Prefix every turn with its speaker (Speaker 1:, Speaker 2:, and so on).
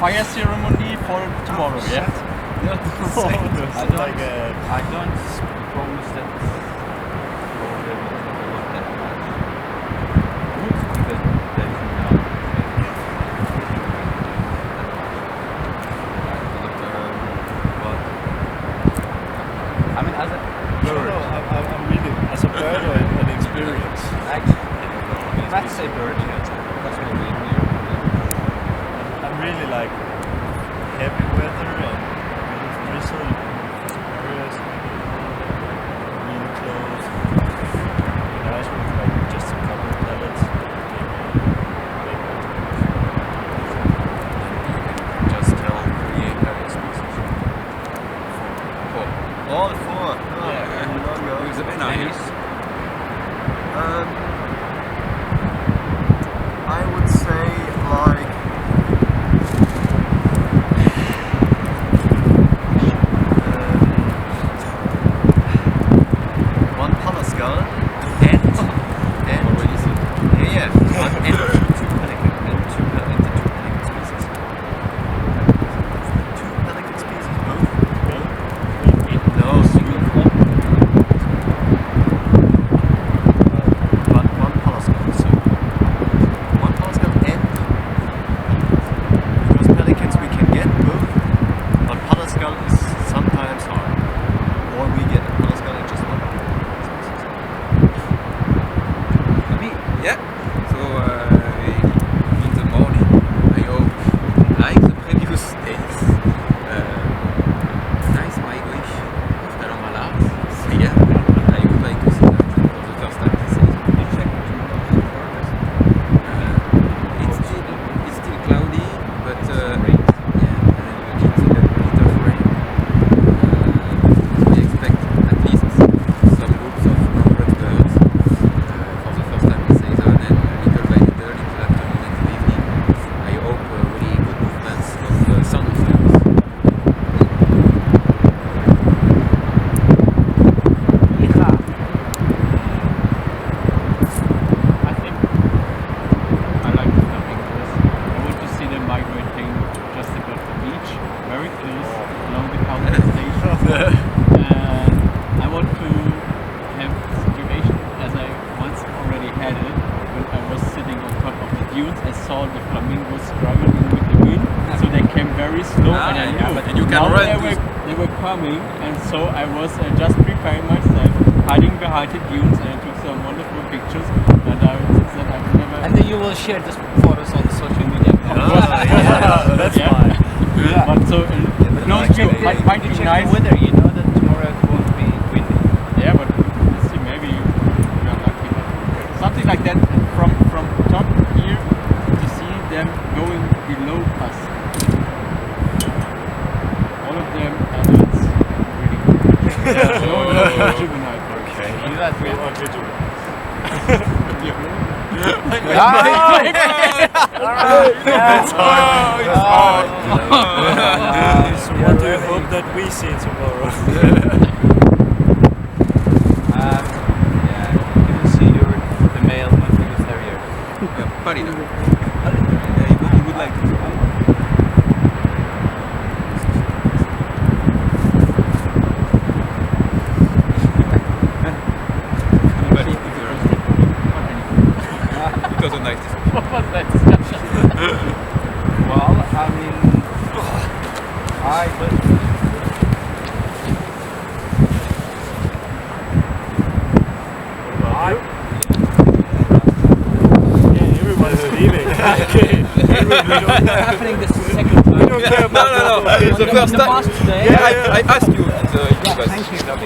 Speaker 1: fire ceremony for tomorrow, yeah?
Speaker 2: I don't suppose that I mean, as a bird.
Speaker 3: I'm really, as a bird or an experience.
Speaker 2: Let's say bird. That's what we do.
Speaker 3: I'm really like heavy weather and drizzle areas, really close. Nice with like just a couple of pellets.
Speaker 4: Just tell the species. All four.
Speaker 2: Who's a bit nice?
Speaker 4: I would say like one Palascal and what is it? Yeah, and two pelican and two pelican species. Two pelican species, both. No, single. One Palascal. So one Palascal and because pelicans we can get both, but Palascal is sometimes hard. Or we get a Palascal and just one.
Speaker 2: Yeah. So in the morning, I hope, like the previous days, nice migration after Malars. So yeah, I would like to see that for the first time this season. It's still cloudy, but yeah, a little rain. I expect at least some groups of 100 birds for the first time this season, and little by little into the afternoon and the evening. I hope really good movements of thunderstorms.
Speaker 1: I think I like the flamingos. I want to see them migrating just above the beach, very close along the counter station. And I want to have the situation as I once already had it when I was sitting on top of the dunes. I saw the flamingos struggling with the wind, so they came very slow and I knew.
Speaker 2: And you can
Speaker 1: Now
Speaker 2: run
Speaker 1: they were coming, and so I was just preparing myself, hiding behind the dunes, and I took some wonderful pictures. And since then I've never.
Speaker 5: And then you will share these photos on the social media.
Speaker 3: That's fine.
Speaker 1: Yeah. But so close to might be
Speaker 5: Check
Speaker 1: nice.
Speaker 5: the weather, you know that tomorrow it won't be windy.
Speaker 1: Yeah, but let's see, maybe you are lucky. But something like that from top here to see them going below us. All of them adults, really good. No juvenile.
Speaker 3: Okay.
Speaker 5: You that
Speaker 3: We want you to.
Speaker 4: It's hard.
Speaker 3: So what do you hope that we see tomorrow?
Speaker 5: yeah, you can see the male Montreal Terrier.
Speaker 2: Parina. You would like to. It was a nice discussion.
Speaker 1: What was that discussion?
Speaker 5: Well, I mean,
Speaker 3: Yeah, everyone's leaving.
Speaker 5: happening the second time.
Speaker 3: We don't care about
Speaker 2: No. It's the
Speaker 5: In
Speaker 2: first
Speaker 5: the
Speaker 2: time.
Speaker 5: past today.
Speaker 2: Yeah, I asked you.
Speaker 5: Yeah, thank you, Dobby.